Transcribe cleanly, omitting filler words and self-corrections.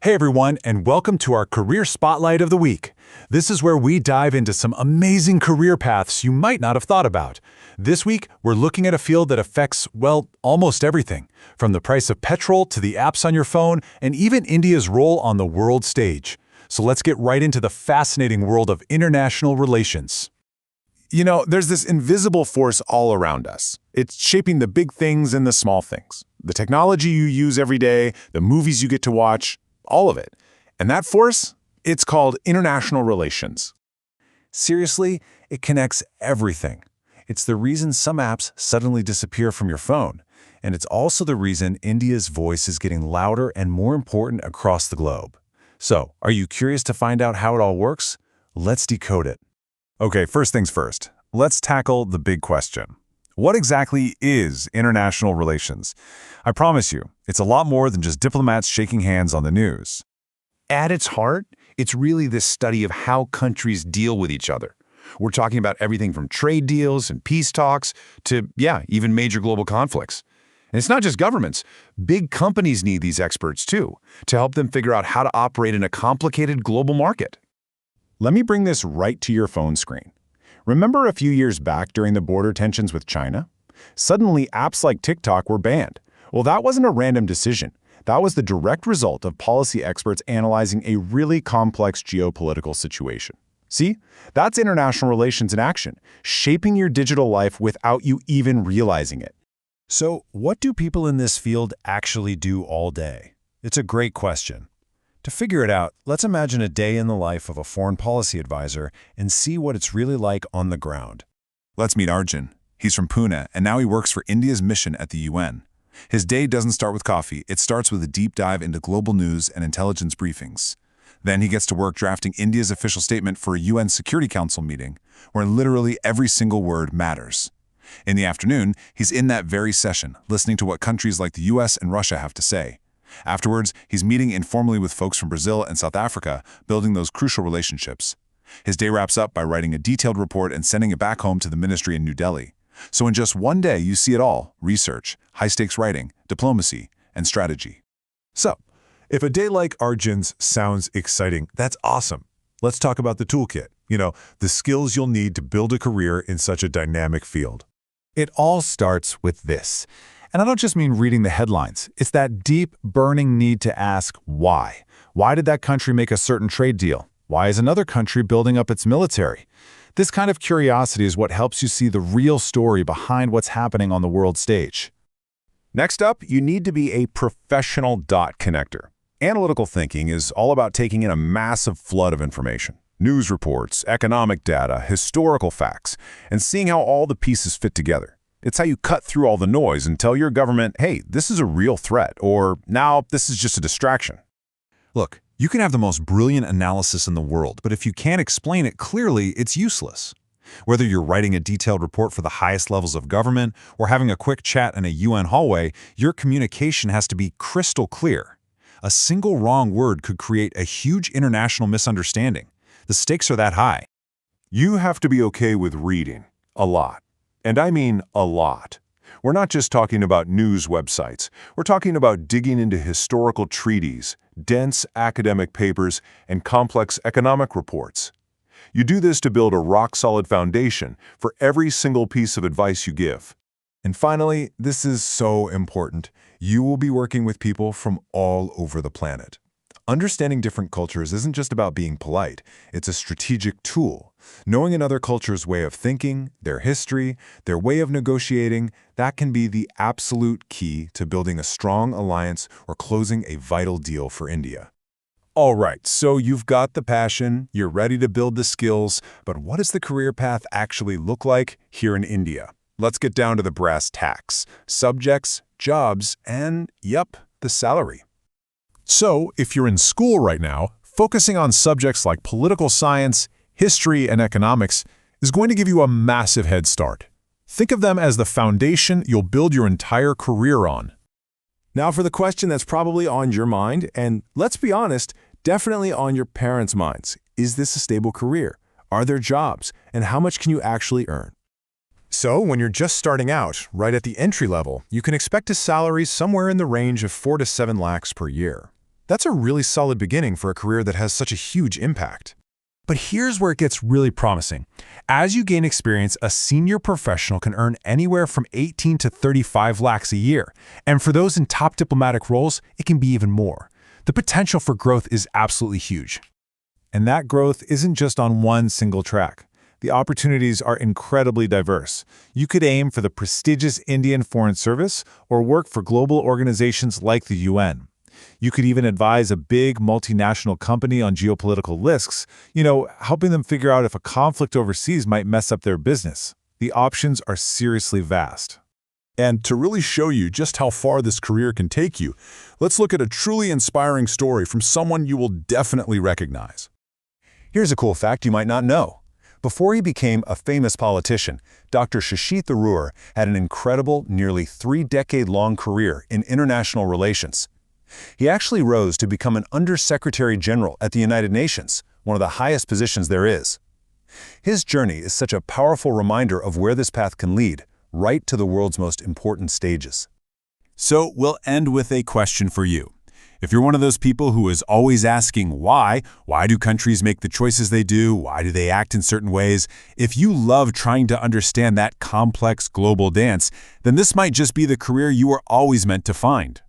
Hey everyone, and welcome to our Career Spotlight of the Week. This is where we dive into some amazing career paths you might not have thought about. This week, we're looking at a field that affects, well, almost everything, from the price of petrol to the apps on your phone, and even India's role on the world stage. So let's get right into the fascinating world of international relations. You know, there's this invisible force all around us. It's shaping the big things and the small things. The technology you use every day, the movies you get to watch, all of it. And that force? It's called international relations. Seriously, it connects everything. It's the reason some apps suddenly disappear from your phone. And it's also the reason India's voice is getting louder and more important across the globe. So, are you curious to find out how it all works? Let's decode it. Okay, first things first. Let's tackle the big question. What exactly is international relations? I promise you, it's a lot more than just diplomats shaking hands on the news. At its heart, it's really this study of how countries deal with each other. We're talking about everything from trade deals and peace talks to, even major global conflicts. And it's not just governments. Big companies need these experts, too, to help them figure out how to operate in a complicated global market. Let me bring this right to your phone screen. Remember a few years back during the border tensions with China? Suddenly, apps like TikTok were banned. Well, that wasn't a random decision. That was the direct result of policy experts analyzing a really complex geopolitical situation. See? That's international relations in action, shaping your digital life without you even realizing it. So, what do people in this field actually do all day? It's a great question. To figure it out, let's imagine a day in the life of a foreign policy advisor and see what it's really like on the ground. Let's meet Arjun. He's from Pune, and now he works for India's mission at the UN. His day doesn't start with coffee. It starts with a deep dive into global news and intelligence briefings. Then he gets to work drafting India's official statement for a UN Security Council meeting, where literally every single word matters. In the afternoon, he's in that very session, listening to what countries like the US and Russia have to say. Afterwards, he's meeting informally with folks from Brazil and South Africa, building those crucial relationships. His day wraps up by writing a detailed report and sending it back home to the ministry in New Delhi. So in just one day, you see it all: research, high-stakes writing, diplomacy, and strategy. So, if a day like Arjun's sounds exciting, that's awesome. Let's talk about the toolkit. The skills you'll need to build a career in such a dynamic field. It all starts with this. And I don't just mean reading the headlines. It's that deep, burning need to ask why. Why did that country make a certain trade deal? Why is another country building up its military? This kind of curiosity is what helps you see the real story behind what's happening on the world stage. Next up, you need to be a professional dot connector. Analytical thinking is all about taking in a massive flood of information. News reports, economic data, historical facts, and seeing how all the pieces fit together. It's how you cut through all the noise and tell your government, hey, this is a real threat, or now this is just a distraction. Look, you can have the most brilliant analysis in the world, but if you can't explain it clearly, it's useless. Whether you're writing a detailed report for the highest levels of government or having a quick chat in a UN hallway, your communication has to be crystal clear. A single wrong word could create a huge international misunderstanding. The stakes are that high. You have to be okay with reading a lot. And I mean a lot. We're not just talking about news websites. We're talking about digging into historical treaties, dense academic papers, and complex economic reports. You do this to build a rock-solid foundation for every single piece of advice you give. And finally, this is so important. You will be working with people from all over the planet. Understanding different cultures isn't just about being polite. It's a strategic tool. Knowing another culture's way of thinking, their history, their way of negotiating, that can be the absolute key to building a strong alliance or closing a vital deal for India. All right, so you've got the passion, you're ready to build the skills, but what does the career path actually look like here in India? Let's get down to the brass tacks: subjects, jobs, and, the salary. So, if you're in school right now, focusing on subjects like political science, history, and economics is going to give you a massive head start. Think of them as the foundation you'll build your entire career on. Now for the question that's probably on your mind, and let's be honest, definitely on your parents' minds. Is this a stable career? Are there jobs? And how much can you actually earn? So, when you're just starting out, right at the entry level, you can expect a salary somewhere in the range of 4 to 7 lakhs per year. That's a really solid beginning for a career that has such a huge impact. But here's where it gets really promising. As you gain experience, a senior professional can earn anywhere from 18 to 35 lakhs a year. And for those in top diplomatic roles, it can be even more. The potential for growth is absolutely huge. And that growth isn't just on one single track. The opportunities are incredibly diverse. You could aim for the prestigious Indian Foreign Service or work for global organizations like the UN. You could even advise a big multinational company on geopolitical risks, helping them figure out if a conflict overseas might mess up their business. The options are seriously vast. And to really show you just how far this career can take you, let's look at a truly inspiring story from someone you will definitely recognize. Here's a cool fact you might not know. Before he became a famous politician, Dr. Shashi Tharoor had an incredible, nearly 3-decade-long career in international relations. He actually rose to become an Undersecretary General at the United Nations, one of the highest positions there is. His journey is such a powerful reminder of where this path can lead, right to the world's most important stages. So we'll end with a question for you. If you're one of those people who is always asking why do countries make the choices they do, why do they act in certain ways, if you love trying to understand that complex global dance, then this might just be the career you were always meant to find.